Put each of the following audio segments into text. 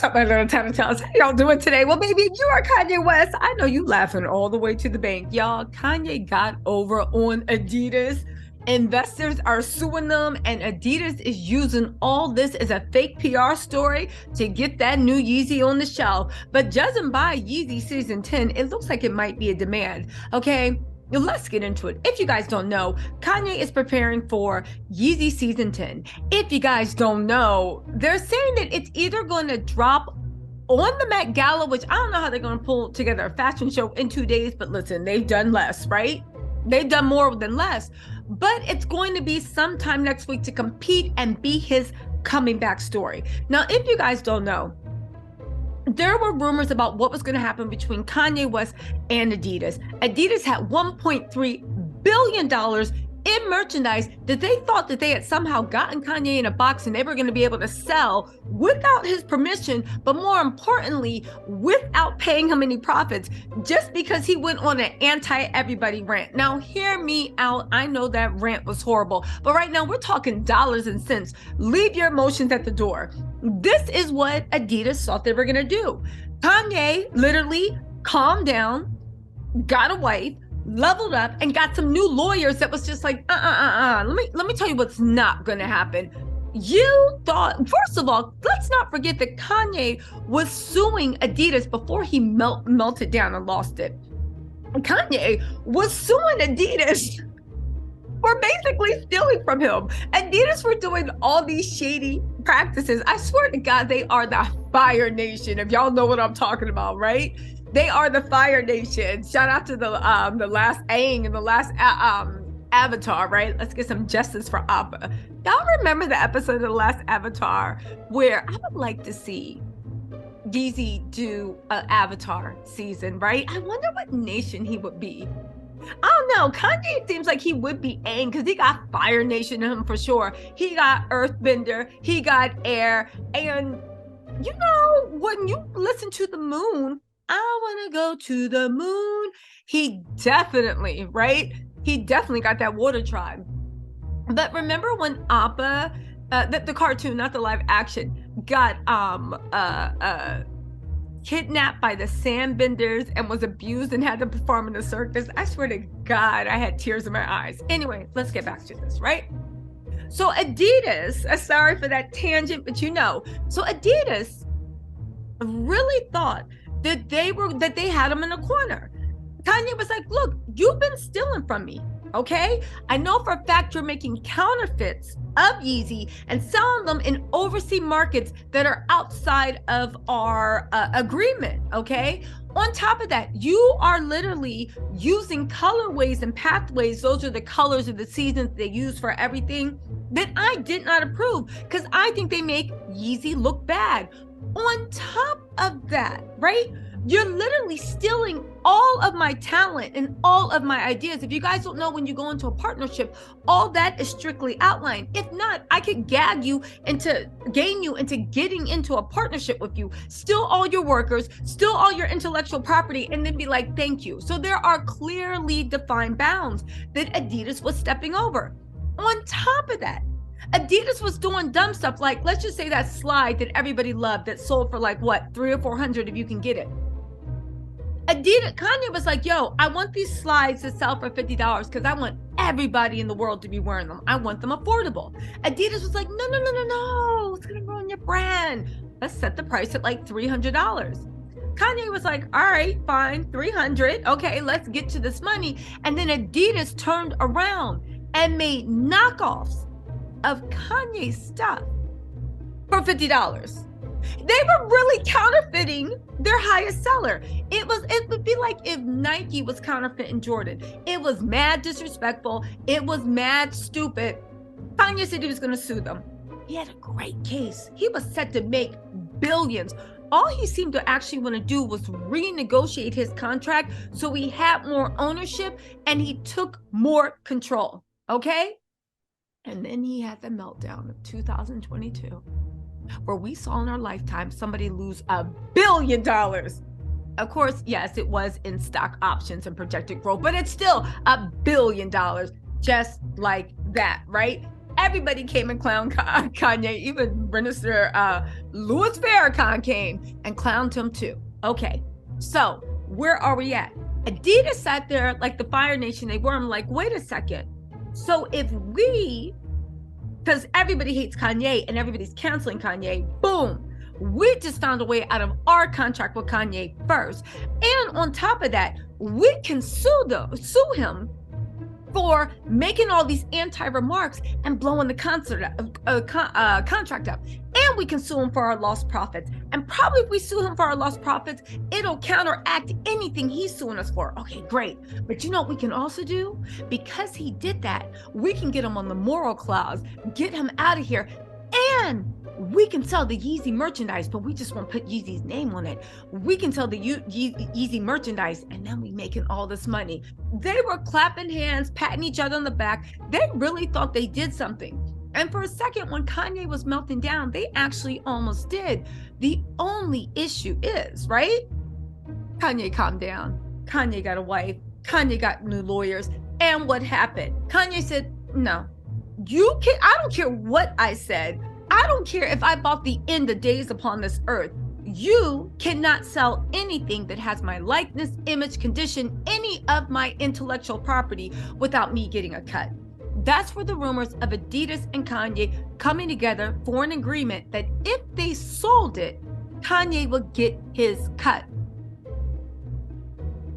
up, my little TisaTells? How y'all doing today? Well, baby, you are Kanye West. I know you laughing all the way to the bank. Y'all, Kanye got over on Adidas. Investors are suing them, and Adidas is using all this as a fake PR story to get that new Yeezy on the shelf. But judging by Yeezy Season 10, it looks like it might be a demand, okay? Let's get into it. If you guys don't know, Kanye is preparing for Yeezy Season 10. If you guys don't know, they're saying that it's either going to drop on the Met Gala, which I don't know how they're going to pull together a fashion show in 2 days, but listen, they've done less, right? They've done more than less. But it's going to be sometime next week to compete and be his coming back story. Now, if you guys don't know, there were rumors about what was going to happen between Kanye West and Adidas. Adidas had $1.3 billion in merchandise that they thought that they had somehow gotten Kanye in a box and they were going to be able to sell without his permission, but more importantly, without paying him any profits, just because he went on an anti-everybody rant. Now, hear me out. I know that rant was horrible, but right now we're talking dollars and cents. Leave your emotions at the door. This is what Adidas thought they were going to do. Kanye literally calmed down, got a wife, leveled up, and got some new lawyers that was just like, Let me tell you what's not going to happen. You thought, first of all, let's not forget that Kanye was suing Adidas before he melted down and lost it. Kanye was suing Adidas for basically stealing from him. Adidas were doing all these shady practices. I swear to God, they are the Fire Nation, if y'all know what I'm talking about, right? They are the Fire Nation. Shout out to the last Aang and the last Avatar, right? Let's get some justice for Appa. Y'all remember the episode of the last Avatar where I would like to see Yeezy do an Avatar season, right? I wonder what nation he would be. I don't know. Kanye seems like he would be Aang because he got Fire Nation in him for sure. He got Earthbender, he got Air, and you know, when you listen to the moon, I want to go to the moon. He definitely, right? He definitely got that water tribe. But remember when Appa, the cartoon, not the live action, got kidnapped by the sandbenders and was abused and had to perform in a circus? I swear to God, I had tears in my eyes. Anyway, let's get back to this, right? So Adidas, sorry for that tangent, but you know, so Adidas really thought that they had him in a corner. Kanye was like, look, you've been stealing from me, okay? I know for a fact you're making counterfeits of Yeezy and selling them in overseas markets that are outside of our agreement, okay? On top of that, you are literally using colorways and pathways. Those are the colors of the seasons they use for everything that I did not approve because I think they make Yeezy look bad. On top of that, right? You're literally stealing all of my talent and all of my ideas. If you guys don't know, when you go into a partnership, all that is strictly outlined. If not, I could gain you into getting into a partnership with you, steal all your workers, steal all your intellectual property, and then be like, thank you. So there are clearly defined bounds that Adidas was stepping over. On top of that, Adidas was doing dumb stuff like, let's just say that slide that everybody loved that sold for like what, 300 or 400 if you can get it. Kanye was like, yo, I want these slides to sell for $50 because I want everybody in the world to be wearing them. I want them affordable. Adidas was like, no, it's gonna ruin your brand. Let's set the price at like $300. Kanye was like, all right, fine, 300. Okay, let's get to this money. And then Adidas turned around and made knockoffs of Kanye's stuff for $50. They were really counterfeiting their highest seller. It would be like if Nike was counterfeiting Jordan. It was mad disrespectful. It was mad stupid. Kanye said he was going to sue them. He had a great case. He was set to make billions. All he seemed to actually want to do was renegotiate his contract so he had more ownership and he took more control. Okay? And then he had the meltdown of 2022. Where we saw in our lifetime somebody lose $1 billion. Of course, yes, it was in stock options and projected growth, but it's still $1 billion just like that, right? Everybody came and clowned Kanye. Even Minister Louis Farrakhan came and clowned him too. Okay, so where are we at? Adidas sat there like the Fire Nation they were. I'm like, wait a second. So if we, because everybody hates Kanye and everybody's canceling Kanye, boom, we just found a way out of our contract with Kanye first. And on top of that, we can sue him for making all these anti-remarks and blowing the contract up. And we can sue him for our lost profits. And probably if we sue him for our lost profits, it'll counteract anything he's suing us for. Okay, great. But you know what we can also do? Because he did that, we can get him on the moral clause, get him out of here, and we can sell the Yeezy merchandise, but we just won't put Yeezy's name on it. We can sell the Yeezy merchandise, and then we making all this money. They were clapping hands, patting each other on the back. They really thought they did something. And for a second, when Kanye was melting down, they actually almost did. The only issue is, right? Kanye calmed down. Kanye got a wife. Kanye got new lawyers. And what happened? Kanye said, no, you can't. I don't care what I said. I don't care if I bought the end of days upon this earth. You cannot sell anything that has my likeness, image, condition, any of my intellectual property without me getting a cut. That's where the rumors of Adidas and Kanye coming together for an agreement that if they sold it, Kanye would get his cut.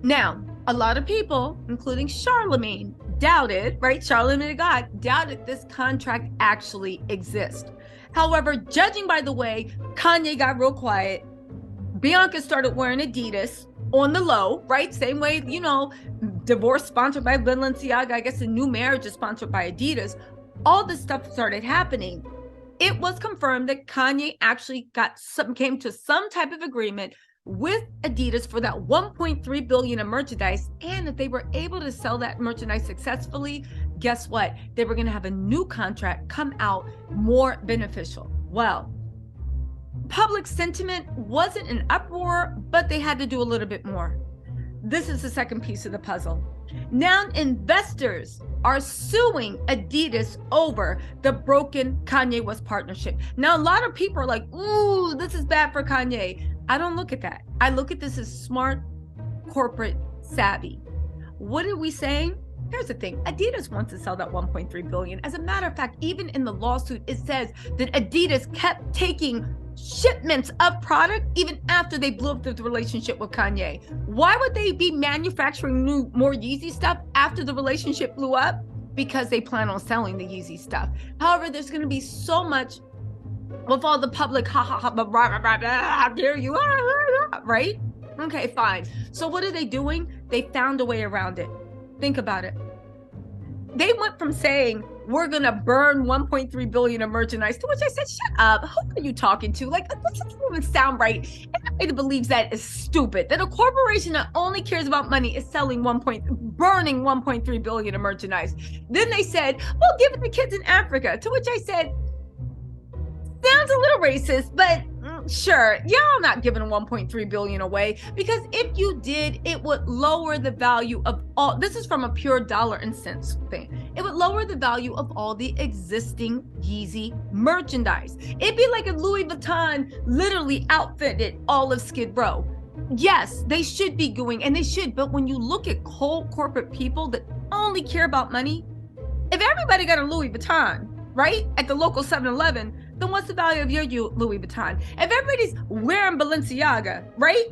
Now, a lot of people, including Charlemagne, doubted, right? Charlemagne the God doubted this contract actually exists. However, judging by the way Kanye got real quiet, Bianca started wearing Adidas on the low, right? Same way, you know, divorce sponsored by Balenciaga. I guess a new marriage is sponsored by Adidas. All this stuff started happening. It was confirmed that Kanye actually came to some type of agreement with Adidas for that 1.3 billion in merchandise. And if they were able to sell that merchandise successfully, guess what? They were going to have a new contract come out more beneficial. Well, public sentiment wasn't an uproar, but they had to do a little bit more. This is the second piece of the puzzle. Now investors are suing Adidas over the broken Kanye West partnership. Now, a lot of people are like, ooh, this is bad for Kanye. I don't look at that. I look at this as smart corporate savvy. What are we saying? Here's the thing. Adidas wants to sell that 1.3 billion. As a matter of fact, even in the lawsuit, it says that Adidas kept taking shipments of product even after they blew up the relationship with Kanye. Why would they be manufacturing more Yeezy stuff after the relationship blew up? Because they plan on selling the Yeezy stuff. However, there's going to be so much with all the public, how dare you, right? Okay, fine. So what are they doing? They found a way around it. Think about it. They went from saying, we're going to burn 1.3 billion of merchandise, to which I said, shut up. Who are you talking to? Like, that doesn't even sound right. Anybody that believes that is stupid. That a corporation that only cares about money is selling burning 1.3 billion of merchandise. Then they said, well, give it to kids in Africa. To which I said, sounds a little racist, but sure, y'all not giving 1.3 billion away, because if you did, it would lower the value of all. This is from a pure dollar and cents thing. It would lower the value of all the existing Yeezy merchandise. It'd be like a Louis Vuitton literally outfitted all of Skid Row. Yes, they should be going, and they should, but when you look at cold corporate people that only care about money, if everybody got a Louis Vuitton, right, at the local 7-Eleven, then what's the value of your Louis Vuitton? If everybody's wearing Balenciaga, right,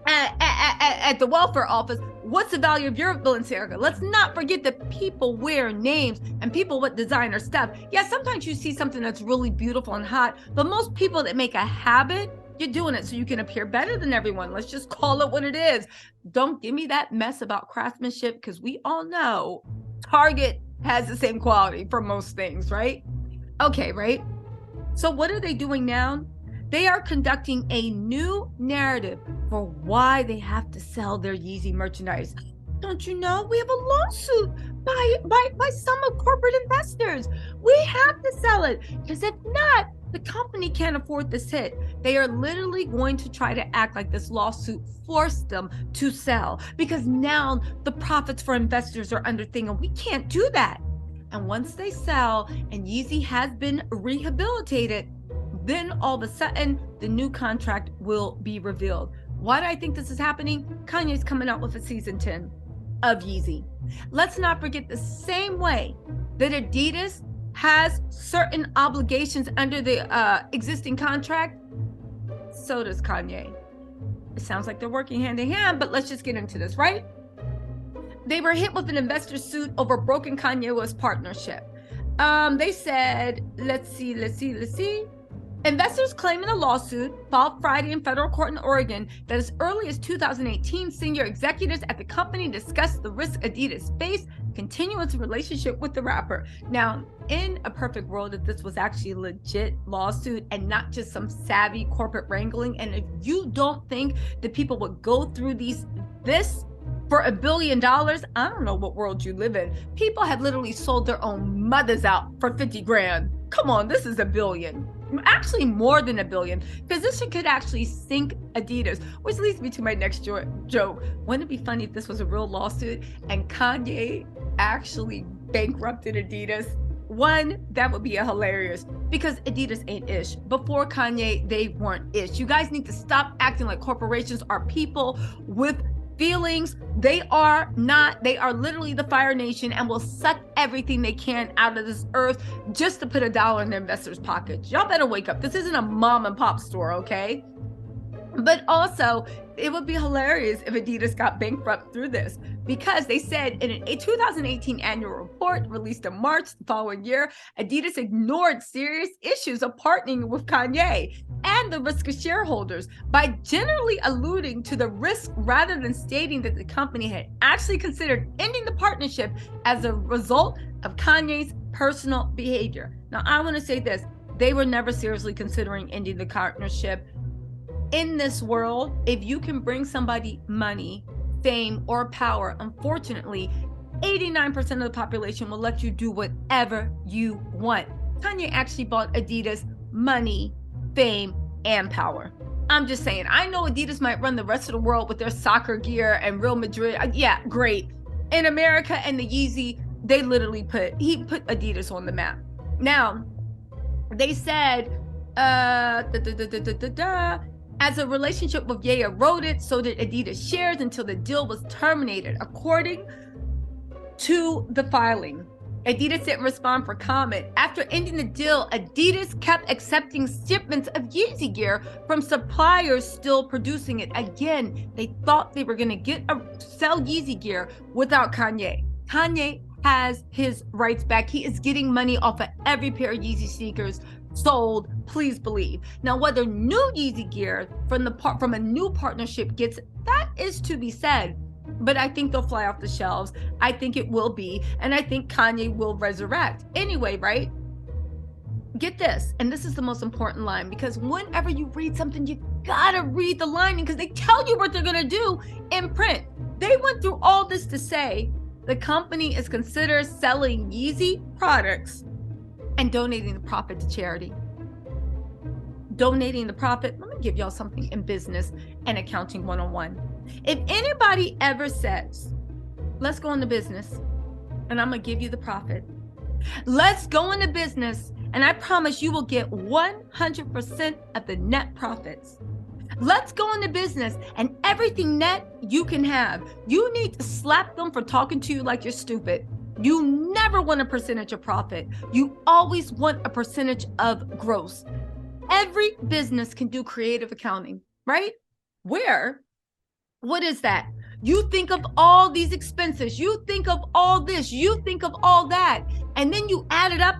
at the welfare office, what's the value of your Balenciaga? Let's not forget that people wear names and people with designer stuff. Yeah, sometimes you see something that's really beautiful and hot, but most people that make a habit, you're doing it so you can appear better than everyone. Let's just call it what it is. Don't give me that mess about craftsmanship, because we all know Target has the same quality for most things, right? Okay, right? So what are they doing now? They are conducting a new narrative for why they have to sell their Yeezy merchandise. Don't you know we have a lawsuit by some of corporate investors? We have to sell it, because if not, the company can't afford this hit. They are literally going to try to act like this lawsuit forced them to sell, because now the profits for investors are under thing, and we can't do that. And once they sell and Yeezy has been rehabilitated, then all of a sudden the new contract will be revealed. Why do I think this is happening? Kanye's coming out with a season 10 of Yeezy. Let's not forget, the same way that Adidas has certain obligations under the existing contract, so does Kanye. It sounds like they're working hand in hand, but let's just get into this, right? They were hit with an investor suit over broken Kanye West partnership. They said, let's see. Investors claim in a lawsuit filed Friday in federal court in Oregon that as early as 2018, senior executives at the company discussed the risk Adidas faced continuing its relationship with the rapper. Now, in a perfect world, if this was actually a legit lawsuit and not just some savvy corporate wrangling, and if you don't think that people would go through this for $1 billion, I don't know what world you live in. People have literally sold their own mothers out for 50 grand. Come on, this is $1 billion. Actually more than $1 billion, because this could actually sink Adidas, which leads me to my next joke. Wouldn't it be funny if this was a real lawsuit and Kanye actually bankrupted Adidas? One, that would be hilarious, because Adidas ain't ish. Before Kanye, they weren't ish. You guys need to stop acting like corporations are people with feelings. They are not. They are literally the Fire Nation and will suck everything they can out of this earth just to put $1 in their investors' pockets. Y'all better wake up. This isn't a mom and pop store, okay? But also, it would be hilarious if Adidas got bankrupt through this, because they said in a 2018 annual report released in March the following year, Adidas ignored serious issues of partnering with Kanye and the risk of shareholders by generally alluding to the risk rather than stating that the company had actually considered ending the partnership as a result of Kanye's personal behavior. Now, I want to say this. They were never seriously considering ending the partnership. In this world, if you can bring somebody money, fame, or power, unfortunately, 89% of the population will let you do whatever you want. Kanye actually bought Adidas money, fame, and power. I'm just saying, I know Adidas might run the rest of the world with their soccer gear and Real Madrid. Yeah, great. In America and the Yeezy, they literally put Adidas on the map. Now, they said, as a relationship with Ye eroded, so did Adidas shares until the deal was terminated. According to the filing, Adidas didn't respond for comment. After ending the deal, Adidas kept accepting shipments of Yeezy gear from suppliers still producing it. Again, they thought they were going to sell Yeezy gear without Kanye. Kanye has his rights back. He is getting money off of every pair of Yeezy sneakers sold, please believe. Now, whether new Yeezy gear from a new partnership gets, that is to be said. But I think they'll fly off the shelves. I think it will be, and I think Kanye will resurrect. Anyway, right? Get this, and this is the most important line, because whenever you read something, you gotta read the lining, because they tell you what they're gonna do in print. They went through all this to say the company is considered selling Yeezy products and donating the profit to charity. Donating the profit, let me give y'all something in business and accounting 101. If anybody ever says, let's go into business and I'm gonna give you the profit, let's go into business and I promise you will get 100% of the net profits. Let's go into business and everything net you can have. You need to slap them for talking to you like you're stupid. You never want a percentage of profit. You always want a percentage of gross. Every business can do creative accounting, right? What is that? You think of all these expenses. You think of all this. You think of all that. And then you add it up.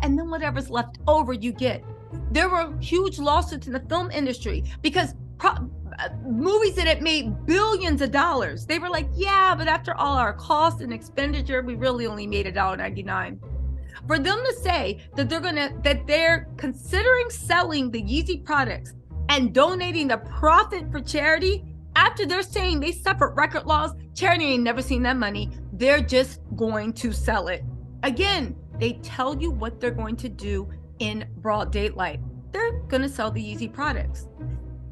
And then whatever's left over, you get. There were huge lawsuits in the film industry because movies that had made billions of dollars, they were like, yeah, but after all our costs and expenditure, we really only made $1.99. For them to say that they're considering selling the Yeezy products and donating the profit for charity, after they're saying they suffered record loss, charity ain't never seen that money, they're just going to sell it. Again, they tell you what they're going to do in broad daylight. They're going to sell the Yeezy products.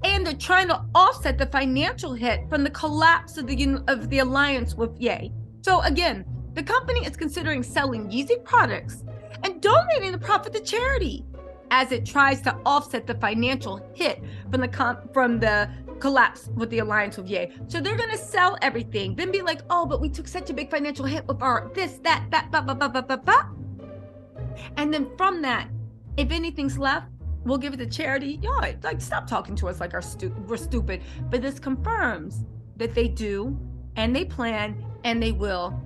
And they're trying to offset the financial hit from the collapse of the alliance with Ye. So again, The company is considering selling Yeezy products and donating the profit to charity as it tries to offset the financial hit from the collapse with the alliance with Ye. So they're going to sell everything, then be like, oh, but we took such a big financial hit with our this, that, blah, blah, blah, blah, blah, blah. And then from that, if anything's left, we'll give it to charity. Y'all, like, stop talking to us like we're stupid. But this confirms that they do, and they plan, and they will.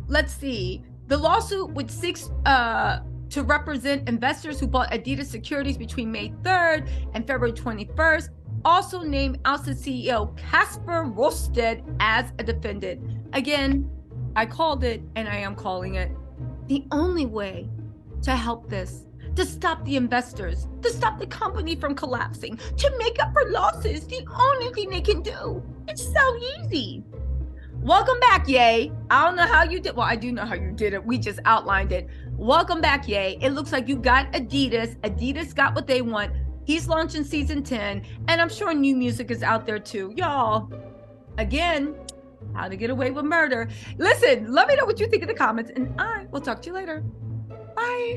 Let's see. The lawsuit, which seeks to represent investors who bought Adidas securities between May 3rd and February 21st, also named ousted CEO Casper Rosted as a defendant. Again, I called it, and I am calling it. The only way to help this, to stop the investors, to stop the company from collapsing, to make up for losses, the only thing they can do is sell Yeezy. Welcome back, Ye. I don't know how you did. Well, I do know how you did it. We just outlined it. Welcome back, Ye. It looks like you got Adidas. Adidas got what they want. He's launching season 10, and I'm sure new music is out there too. Y'all, again, how to get away with murder. Listen, let me know what you think in the comments, and I will talk to you later. Bye.